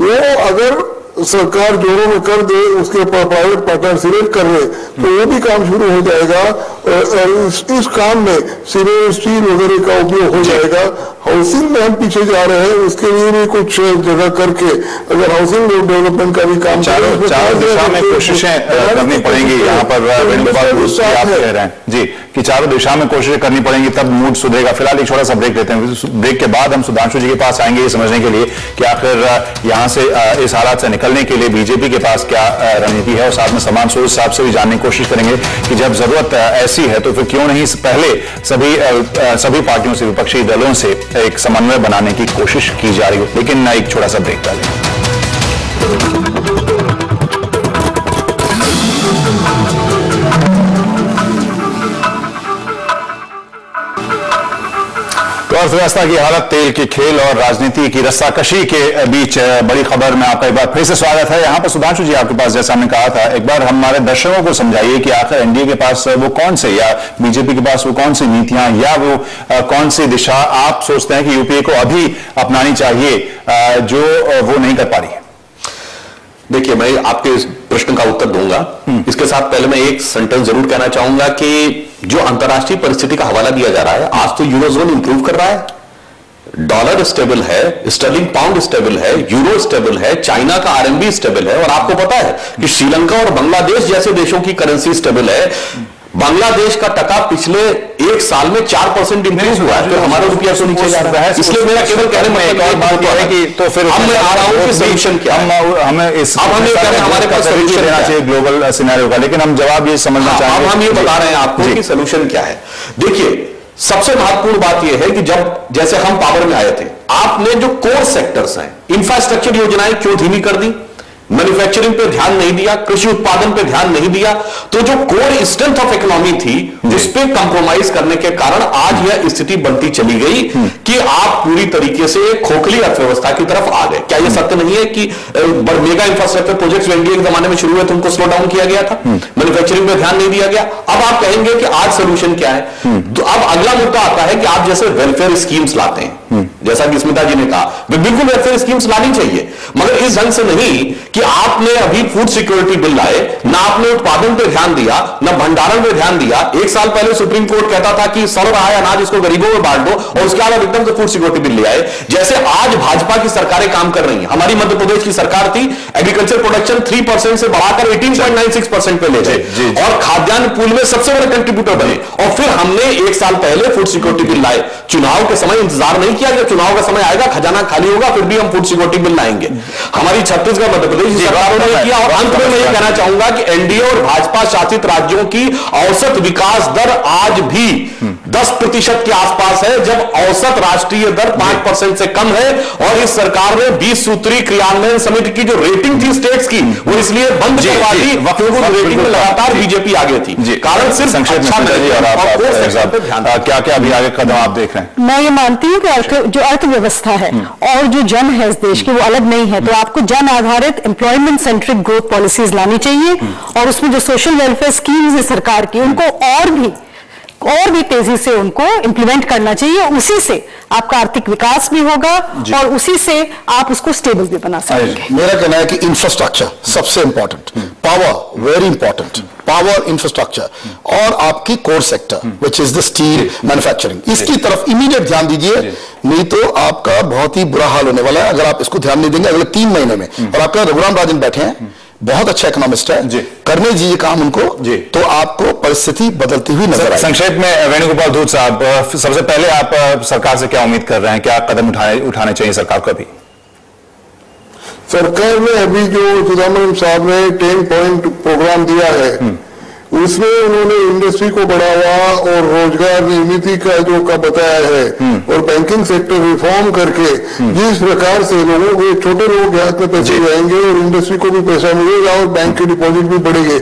वो अगर सरकार जोरों में कर दे, उसके प्राइवेट पार्टनर सिलेक्ट कर रहे, तो वो भी काम शुरू हो जाएगा। इस काम में सीमेंट, स्टील वगैरह का उपयोग हो जाएगा। हाउसिंग में हम पीछे जा रहे हैं, उसके लिए भी कुछ जगह करके अगर हाउसिंग डेवलपमेंट का भी काम चारों दिशा में कोशिशें करनी पड़ेंगी। यहाँ पर वेणुगोपाल आप कह रहे हैं जी कि चारों दिशा में कोशिशें करनी पड़ेंगी, तब मूड सुधरेगा। फिलहाल एक छोटा सा ब्रेक लेते हैं। ब्रेक के बाद हम सुधांशु जी के पास आएंगे ये समझने के लिए कि आखिर यहाँ से इस हालात से निकलने के लिए बीजेपी के पास क्या रणनीति है, और साथ में समान सूद साहब से भी जानने की कोशिश करेंगे कि जब जरूरत ऐसी है तो फिर क्यों नहीं पहले सभी पार्टियों से, विपक्षी दलों से एक समन्वय बनाने की कोशिश की जा रही हो। लेकिन एक छोटा सा ब्रेक डालें। अर्थव्यवस्था की हालत, तेल की खेल और राजनीति की रस्साकशी के बीच बड़ी खबर में आपका एक बार फिर से स्वागत है। यहां पर सुधांशु जी आपके पास, जैसा हमने कहा था, एक बार हमारे दर्शकों को समझाइए कि आखिर एनडीए के पास वो कौन से, या बीजेपी के पास वो कौन सी नीतियां या वो कौन सी दिशा आप सोचते हैं कि यूपीए को अभी अपनानी चाहिए जो वो नहीं कर पा रही है। देखिए, मैं आपके इस प्रश्न का उत्तर दूंगा। इसके साथ पहले मैं एक सेंटेंस जरूर कहना चाहूंगा कि जो अंतर्राष्ट्रीय परिस्थिति का हवाला दिया जा रहा है, आज तो यूरोजोन इंप्रूव कर रहा है, डॉलर स्टेबल है, स्टर्लिंग पाउंड स्टेबल है, यूरो स्टेबल है, चाइना का आरएमबी स्टेबल है, और आपको पता है कि श्रीलंका और बांग्लादेश जैसे देशों की करेंसी स्टेबल है। बांग्लादेश का टका पिछले एक साल में 4% इंक्रीज हुआ है, तो हमारा रुपया तो नीचे जा रहा है। इसलिए मेरा केवल कहने में एक और बात यह है कि तो फिर अब मैं आ रहा हूं कि सॉल्यूशन क्या है। हमें इस हमारे पास सॉल्यूशन देना चाहिए ग्लोबल सिनेरियो का, लेकिन हम जवाब ये समझना चाहेंगे। अब हम ये बता रहे हैं आपको कि सॉल्यूशन क्या है। देखिए, सबसे महत्वपूर्ण बात यह है कि जब जैसे हम पावर में आए थे, आपने जो कोर सेक्टर्स हैं, इंफ्रास्ट्रक्चर योजनाएं क्यों धीमी कर दी, मैन्युफैक्चरिंग पे ध्यान नहीं दिया, कृषि उत्पादन पे ध्यान नहीं दिया, तो जो कोर स्ट्रेंथ ऑफ इकोनॉमी थी उस पे कंप्रोमाइज करने के कारण आज यह स्थिति बनती चली गई कि आप पूरी तरीके से खोखली अर्थव्यवस्था की तरफ आ गए। क्या यह सत्य नहीं है कि मेगा इंफ्रास्ट्रक्चर प्रोजेक्ट्स एनडीए के जमाने में शुरू हुए थे, उनको स्लो डाउन किया गया था, मैन्युफैक्चरिंग पे ध्यान नहीं दिया गया। अब आप कहेंगे कि आज सोल्यूशन क्या है, तो अब अगला मुद्दा आता है कि आप जैसे वेलफेयर स्कीम्स लाते हैं, जैसा कि स्मिता जी ने कहा, बिल्कुल वेलफेयर स्कीम्स लानी चाहिए, मगर इस ढंग से नहीं कि आपने अभी फूड सिक्योरिटी बिल लाए, ना आपने उत्पादन पे ध्यान दिया, ना भंडारण पे ध्यान दिया। एक साल पहले सुप्रीम कोर्ट कहता था कि सड़ रहा है अनाज, इसको गरीबों में बांट दो, और उसके बाद एकदम से फूड सिक्योरिटी बिल ले आए। जैसे आज भाजपा की सरकारें काम कर रही हैं, हमारी मध्य प्रदेश की सरकार थी, एग्रीकल्चर प्रोडक्शन 3% से बढ़ाकर 18.96% पे ले गए और खाद्यान्न पूल में सबसे बड़े कंट्रीब्यूटर बने, और फिर हमने एक साल पहले फूड सिक्योरिटी बिल लाए। चुनाव के समय इंतजार नहीं किया, जब चुनाव का समय आएगा, खजाना खाली होगा, फिर भी हम फूड सिक्योरिटी बिल लाएंगे। हमारी छत्तीसगढ़ मध्य प्रदेश सरकारों ने किया। और अंत में मैं ये कहना चाहूंगा कि एनडीए और भाजपा शासित राज्यों की औसत विकास दर आज भी 10% के आसपास है, जब औसत राष्ट्रीय दर 5% से कम है। और इस सरकार ने 20 सूत्री क्रियान्वयन समिति की जो रेटिंग थी स्टेट्स की, वो इसलिए बंद करवा दी, रेटिंग में लगातार बीजेपी आगे थी। कारण सिर्फ क्या क्या अभी आगे कदम आप देख रहे हैं? मैं ये मानती हूँ कि जो अर्थव्यवस्था है और जो जन है इस देश की, वो अलग नहीं है। तो आपको जन आधारित एम्प्लॉयमेंट सेंट्रिक ग्रोथ पॉलिसीज लानी चाहिए, और उसमें जो सोशल वेलफेयर स्कीम्स है सरकार की, उनको और भी तेजी से उनको इंप्लीमेंट करना चाहिए। उसी से आपका आर्थिक विकास भी होगा और उसी से आप उसको स्टेबल भी बना सकेंगे। मेरा कहना है कि इंफ्रास्ट्रक्चर सबसे important, power very important, power infrastructure, और आपकी core sector which is the steel manufacturing, इसकी तरफ इमीडिएट ध्यान दीजिए, नहीं तो आपका बहुत ही बुरा हाल होने वाला है अगर आप इसको ध्यान नहीं देंगे अगले 3 महीने में। और आपका रघुराम राजन बैठे हैं, बहुत अच्छा इकोनॉमिस्ट है, करने दीजिए काम उनको, तो आपको परिस्थिति बदलती हुई नजर आएगी। संक्षेप में वेणुगोपाल धूत साहब, सबसे पहले आप सरकार से क्या उम्मीद कर रहे हैं, क्या कदम उठाने चाहिए सरकार को? अभी सरकार ने अभी जो चिदम्बरम साहब ने 10 पॉइंट प्रोग्राम दिया है, उसमें उन्होंने इंडस्ट्री को बढ़ावा और रोजगार निर्मित का जो का बताया है और बैंकिंग सेक्टर रिफॉर्म करके जिस प्रकार से लोगों के छोटे लोगों के हाथ में पैसे जाएंगे और इंडस्ट्री को भी पैसा मिलेगा और बैंक के डिपॉजिट भी बढ़ेंगे,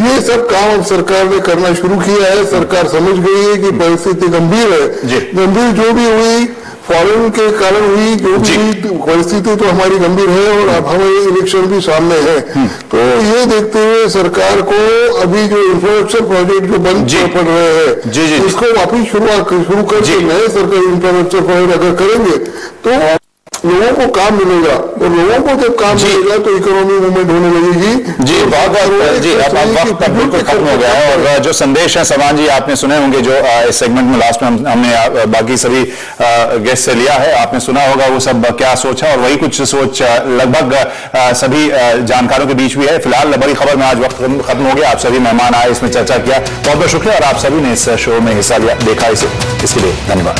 ये सब काम अब सरकार ने करना शुरू किया है। सरकार समझ गई है कि परिस्थिति गंभीर है, गंभीर जो भी हुई फॉरेन के कारण हुई जो भी परिस्थिति तो हमारी गंभीर है और अब हमें इलेक्शन भी सामने है। तो ये देखते हुए सरकार को अभी जो इंफ्रास्ट्रक्चर प्रोजेक्ट जो बंद पड़ रहे हैं उसको वापिस शुरू करके नए सरकारी इंफ्रास्ट्रक्चर प्रोजेक्ट अगर करेंगे तो लोगों को काम मिलेगा और लोगों को जब काम मिलेगा तो इकोनॉमी मूवमेंट होने लगेगी। जी बहुत जी अब वक्त बिल्कुल खत्म हो गया है और जो संदेश है समान जी आपने सुने होंगे जो इस सेगमेंट में लास्ट में हमने बाकी सभी गेस्ट से लिया है, आपने सुना होगा वो सब क्या सोचा और वही कुछ सोच लगभग सभी जानकारों के बीच भी है। फिलहाल बड़ी खबर में आज वक्त खत्म हो गया, आप सभी मेहमान आए, इसमें चर्चा किया, बहुत बहुत शुक्रिया और आप सभी ने इस शो में हिस्सा लिया, देखा इसे, इसके लिए धन्यवाद।